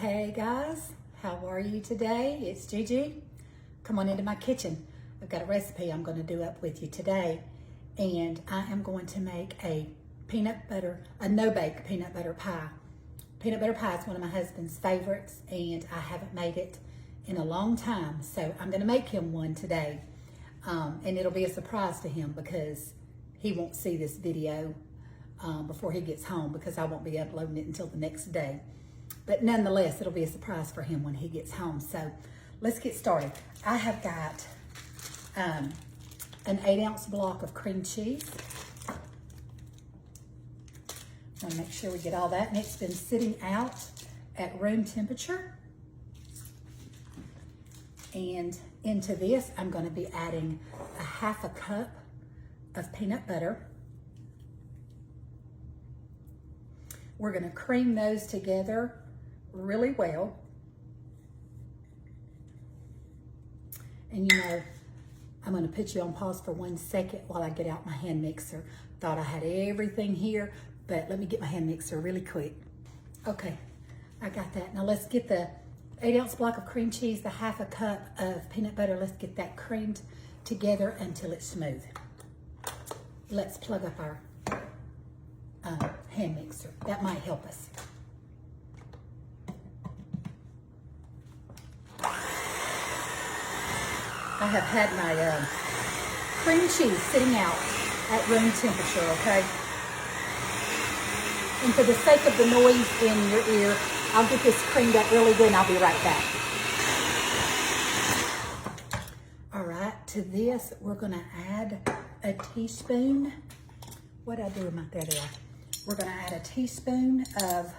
Hey guys, how are you today? It's Gigi. Come on into my kitchen. I've got a recipe I'm going to do up with you today, and I am going to make a no-bake peanut butter pie. Peanut butter pie is one of my husband's favorites, and I haven't made it in a long time, so I'm going to make him one today, and it'll be a surprise to him because he won't see this video before he gets home because I won't be uploading it until the next day. But nonetheless, it'll be a surprise for him when he gets home. So let's get started. I have got an 8-ounce block of cream cheese. I want to make sure we get all that. And it's been sitting out at room temperature. And into this, I'm going to be adding a 1/2 cup of peanut butter. We're going to cream those together really well. And you know, I'm going to put you on pause for 1 second while I get out my hand mixer. Thought I had everything here, but let me get my hand mixer really quick. Okay, I got that. Now let's get the 8-ounce block of cream cheese, the 1/2 cup of peanut butter. Let's get that creamed together until it's smooth. Let's plug up our hand mixer. That might help us. I have had my cream cheese sitting out at room temperature, okay? And for the sake of the noise in your ear, I'll get this creamed up really good and I'll be right back. All right, to this, we're gonna add a teaspoon. What'd I do with my, there they are. We're gonna add a teaspoon of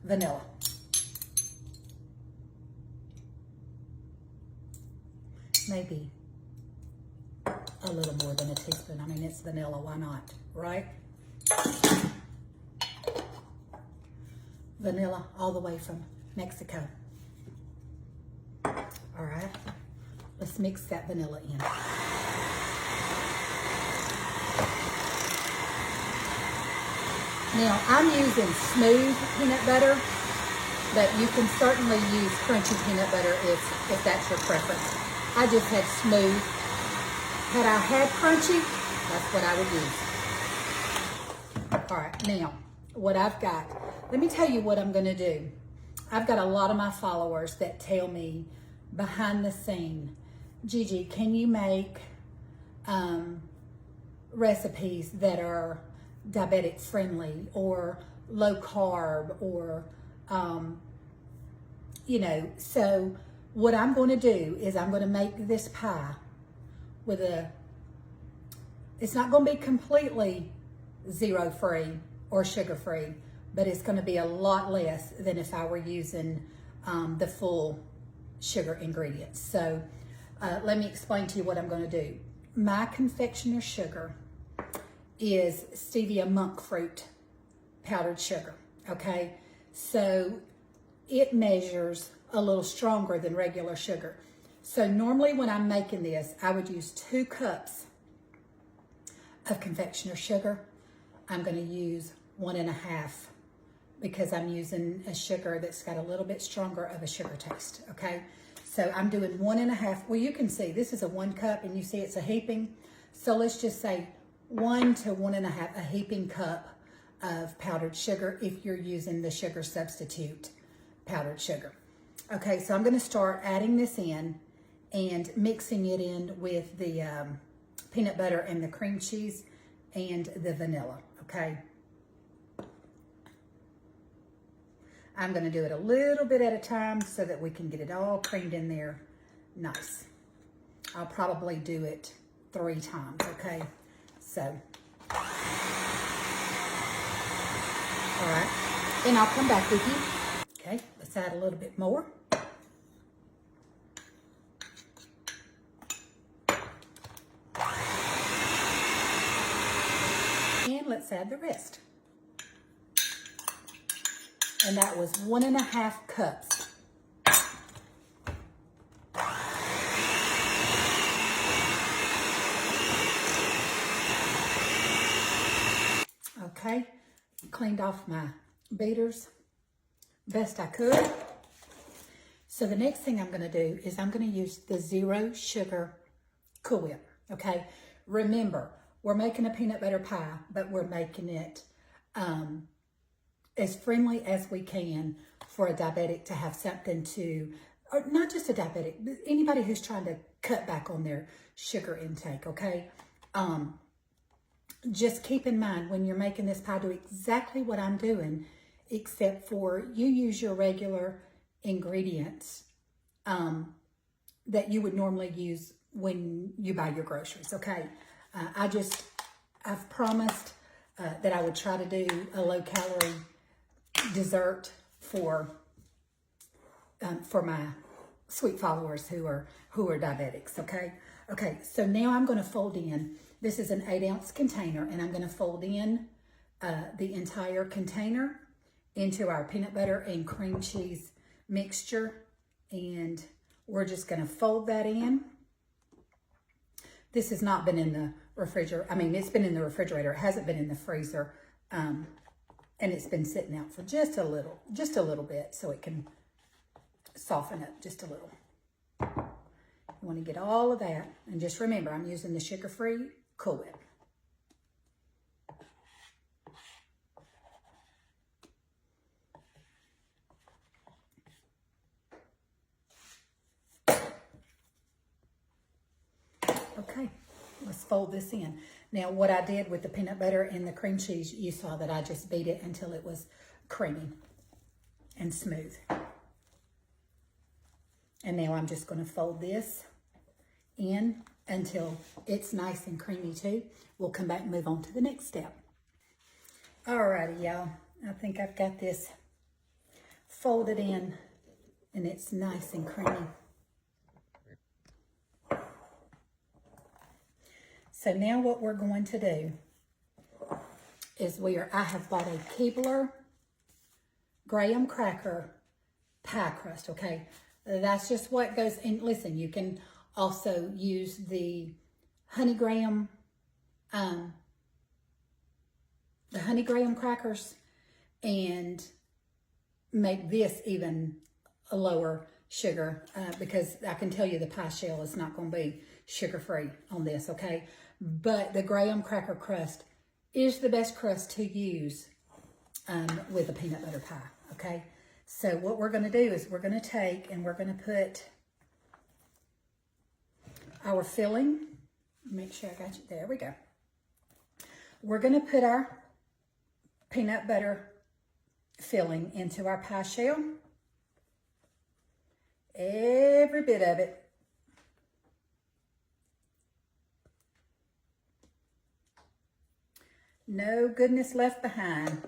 vanilla. Maybe a little more than a teaspoon. I mean, it's vanilla, why not, right? Vanilla all the way from Mexico. All right, let's mix that vanilla in. Now, I'm using smooth peanut butter, but you can certainly use crunchy peanut butter if that's your preference. I just had smooth. Had I had crunchy, that's what I would use. All right, now, what I've got, let me tell you what I'm gonna do. I've got a lot of my followers that tell me behind the scene, Gigi, can you make recipes that are diabetic friendly or low carb or, you know, so what I'm going to do is I'm going to make this pie with it's not going to be completely zero free or sugar free, but it's going to be a lot less than if I were using the full sugar ingredients. So let me explain to you what I'm going to do. My confectioner sugar is stevia monk fruit powdered sugar, okay? So it measures a little stronger than regular sugar. So normally when I'm making this, I would use 2 cups of confectioner sugar. I'm gonna use 1.5 because I'm using a sugar that's got a little bit stronger of a sugar taste, okay? So I'm doing 1.5, well you can see this is a 1 cup and you see it's a heaping. So let's just say 1 to 1.5, a heaping cup of powdered sugar if you're using the sugar substitute powdered sugar. Okay, so I'm going to start adding this in and mixing it in with the peanut butter and the cream cheese and the vanilla, okay? I'm going to do it a little bit at a time so that we can get it all creamed in there nice. I'll probably do it 3 times, okay? So, all right, and I'll come back with you. Okay, let's add a little bit more. And let's add the rest. And that was 1.5 cups. Okay, cleaned off my beaters. best I could. So the next thing I'm going to do is I'm going to use the zero sugar Cool Whip, okay? Remember, we're making a peanut butter pie, but we're making it as friendly as we can for a diabetic to have something to, or not just a diabetic, but anybody who's trying to cut back on their sugar intake, okay? Just keep in mind when you're making this pie, do exactly what I'm doing, except for you use your regular ingredients that you would normally use when you buy your groceries, okay? I've promised that I would try to do a low-calorie dessert for my sweet followers who are diabetics, okay? Okay, so now I'm going to fold in. This is an 8-ounce container, and I'm going to fold in the entire container into our peanut butter and cream cheese mixture, and we're just going to fold that in. This has not been in the refrigerator. I mean, it's been in the refrigerator. It hasn't been in the freezer, and it's been sitting out for just a little bit, so it can soften up just a little. You want to get all of that, and just remember, I'm using the sugar-free Cool Whip. Okay, let's fold this in. Now, what I did with the peanut butter and the cream cheese, you saw that I just beat it until it was creamy and smooth. And now I'm just going to fold this in until it's nice and creamy too. We'll come back and move on to the next step. Alrighty, y'all. I think I've got this folded in and it's nice and creamy. So now what we're going to do is I have bought a Keebler graham cracker pie crust, okay? That's just what goes in. Listen, you can also use the honey graham crackers and make this even a lower sugar because I can tell you the pie shell is not going to be sugar-free on this, okay? But the graham cracker crust is the best crust to use with a peanut butter pie, okay? So what we're going to do is we're going to take and we're going to put our filling. Make sure I got you. There we go. We're going to put our peanut butter filling into our pie shell. Every bit of it. No goodness left behind.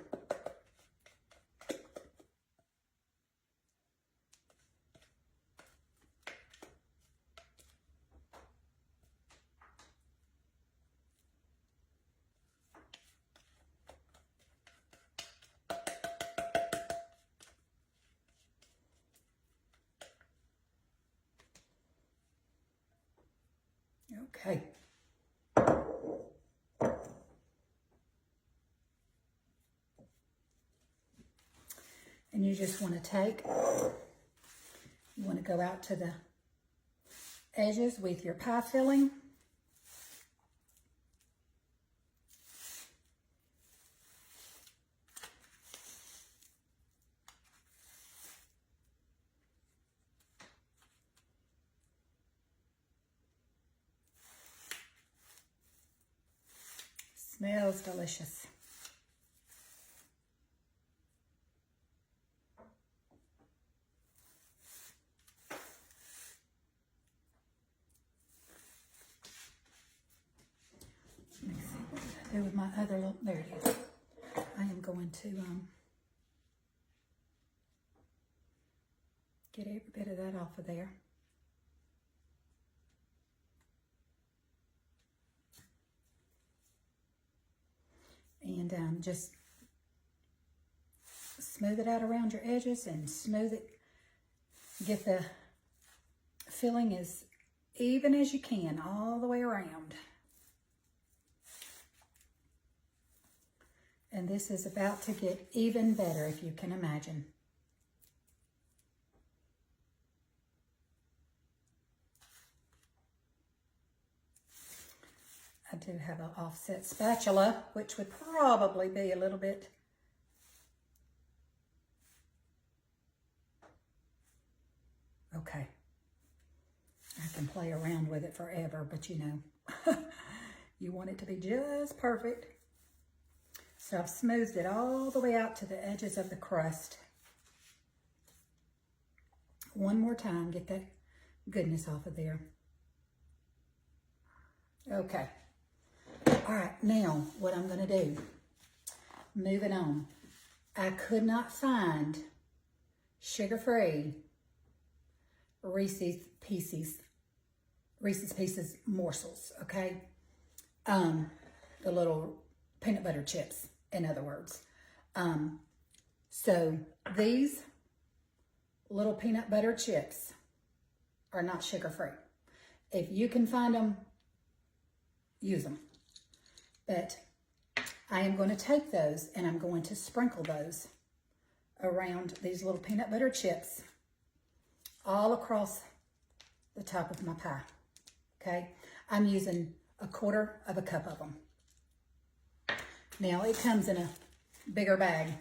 Okay. And you just want to you want to go out to the edges with your pie filling. Smells delicious. Let me see what I do with my other little, there it is. I am going to get every bit of that off of there. And just smooth it out around your edges and smooth it. Get the filling as even as you can all the way around. And this is about to get even better, if you can imagine. I do have an offset spatula, which would probably be a little bit okay. I can play around with it forever, but you know, you want it to be just perfect. So I've smoothed it all the way out to the edges of the crust. One more time, get that goodness off of there. Okay. All right, now what I'm gonna do, moving on. I could not find sugar-free Reese's Pieces morsels, okay? The little peanut butter chips, in other words. So these little peanut butter chips are not sugar-free. If you can find them, use them. But I am going to take those and I'm going to sprinkle those around these little peanut butter chips all across the top of my pie, okay? I'm using 1/4 cup of them. Now it comes in a bigger bag.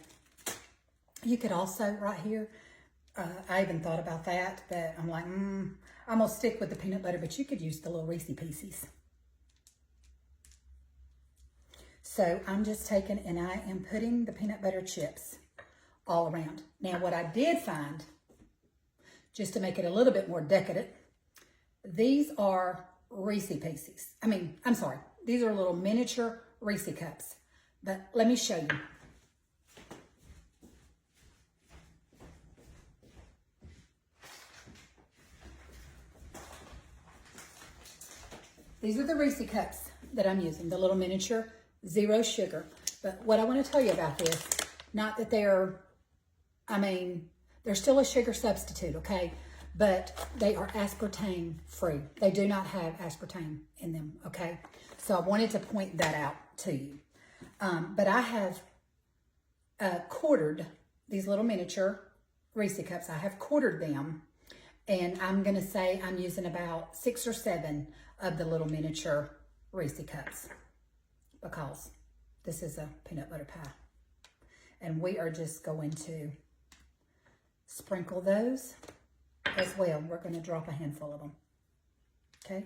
You could also, right here, I even thought about that, but I'm like, I'm gonna stick with the peanut butter, but you could use the little Reese's Pieces. So I'm just taking and I am putting the peanut butter chips all around. Now what I did find, just to make it a little bit more decadent, these are Reese's Pieces. I'm sorry, these are little miniature Reese's cups. But let me show you. These are the Reese's cups that I'm using, the little miniature, 0 sugar. But what I want to tell you about this, not that they're still a sugar substitute, okay? But they are aspartame free. They do not have aspartame in them, okay? So I wanted to point that out to you. But I have quartered these little miniature Reese's cups. I have quartered them, and I'm gonna say I'm using about 6 or 7 of the little miniature Reese's cups because this is a peanut butter pie. And we are just going to sprinkle those as well. We're gonna drop a handful of them, okay?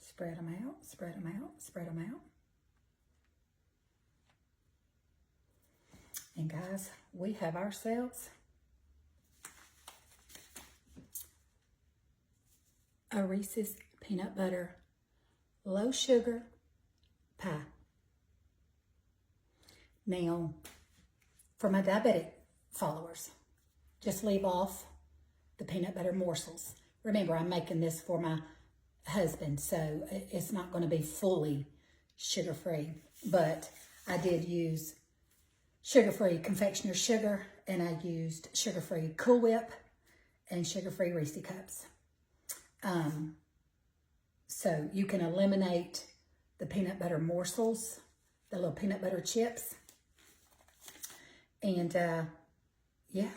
Spread them out, spread them out, spread them out. And guys, we have ourselves a Reese's peanut butter low sugar pie. Now, for my diabetic followers, just leave off the peanut butter morsels. Remember, I'm making this for my husband, so it's not going to be fully sugar-free, but I did use sugar-free confectioner's sugar, and I used sugar-free Cool Whip and sugar-free Reese's cups. So you can eliminate the peanut butter morsels, the little peanut butter chips, and yeah,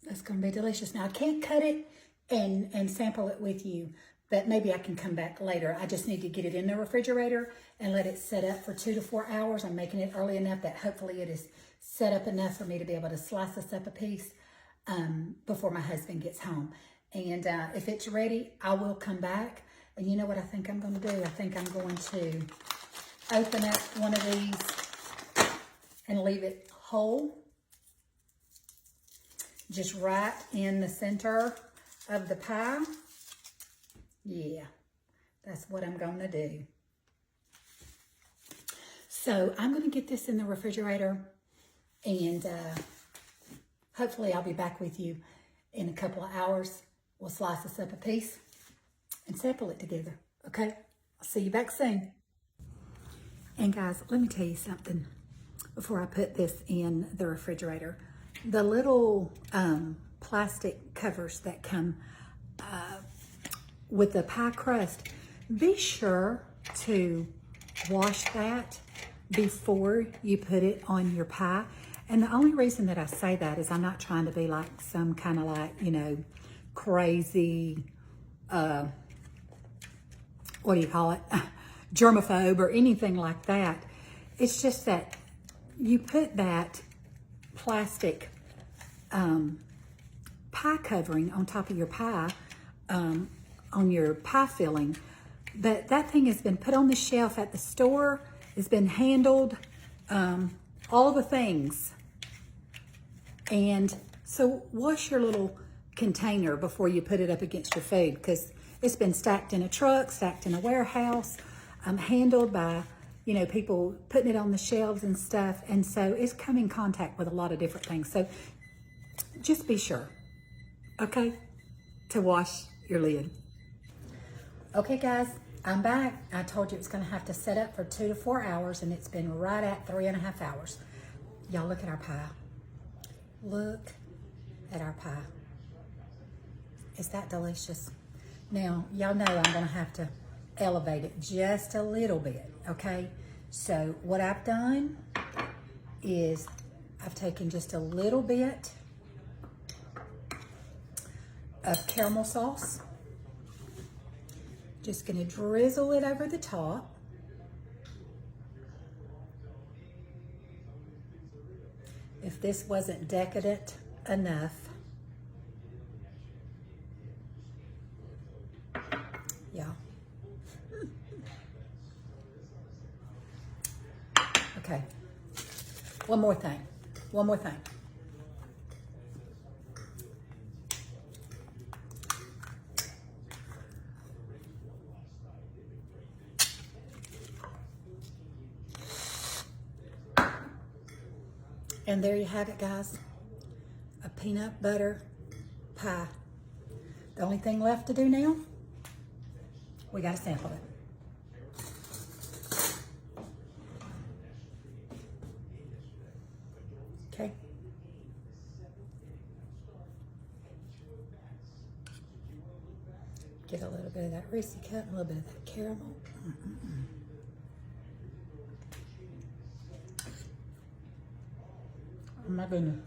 that's going to be delicious. Now I can't cut it and sample it with you, but maybe I can come back later. I just need to get it in the refrigerator and let it set up for 2 to 4 hours. I'm making it early enough that hopefully it is set up enough for me to be able to slice this up a piece before my husband gets home. And if it's ready, I will come back. And you know what I think I'm going to do? I think I'm going to open up one of these and leave it whole, just right in the center of the pie. Yeah, that's what I'm going to do. So I'm going to get this in the refrigerator, and hopefully I'll be back with you in a couple of hours. We'll slice this up a piece and sample it together, okay? I'll see you back soon. And guys, let me tell you something before I put this in the refrigerator. The little plastic covers that come with the pie crust, be sure to wash that before you put it on your pie. And the only reason that I say that is I'm not trying to be like some kind of like, you know, crazy, what do you call it? Germaphobe or anything like that. It's just that you put that plastic pie covering on top of your pie, on your pie filling. But that thing has been put on the shelf at the store, it's been handled, all the things. And so wash your little container before you put it up against your food, because it's been stacked in a truck, stacked in a warehouse, handled by, you know, people putting it on the shelves and stuff. And so it's come in contact with a lot of different things. So just be sure, okay, to wash your lid. Okay, guys, I'm back. I told you it was going to have to set up for 2 to 4 hours, and it's been right at 3.5 hours. Y'all look at our pie. Look at our pie. Is that delicious? Now, y'all know I'm going to have to elevate it just a little bit, okay? So what I've done is I've taken just a little bit of caramel sauce. Just going to drizzle it over the top. If this wasn't decadent enough, yeah. Okay. One more thing. And there you have it, guys. A peanut butter pie. The only thing left to do now, we got to sample it. Okay. Get a little bit of that Reese cut and a little bit of that caramel. Oh my goodness.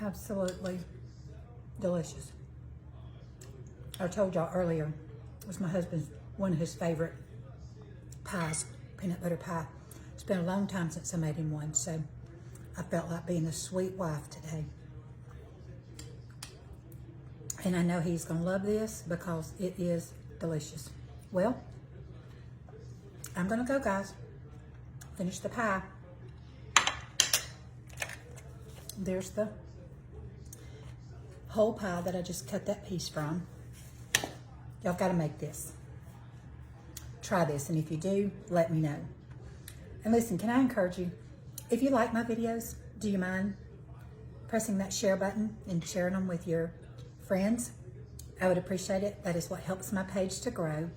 Absolutely delicious. I told y'all earlier, it was my husband's, one of his favorite pies, peanut butter pie. It's been a long time since I made him one, so I felt like being a sweet wife today. And I know he's gonna love this because it is delicious. Well, I'm gonna go, guys. Finish the pie. There's the whole pie that I just cut that piece from. Y'all gotta make this. Try this, and if you do, let me know. And listen, can I encourage you, if you like my videos, do you mind pressing that share button and sharing them with your friends? I would appreciate it. That is what helps my page to grow.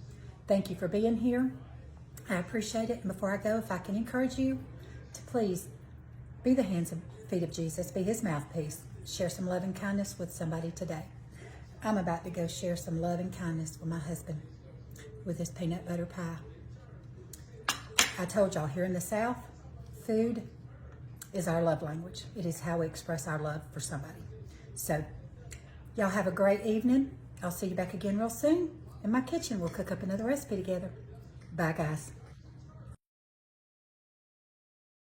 Thank you for being here. I appreciate it. And before I go, if I can encourage you to please be the hands and feet of Jesus, be his mouthpiece. Share some love and kindness with somebody today. I'm about to go share some love and kindness with my husband with this peanut butter pie. I told y'all, here in the South, food is our love language. It is how we express our love for somebody. So, y'all have a great evening. I'll see you back again real soon in my kitchen. We'll cook up another recipe together. Bye, guys.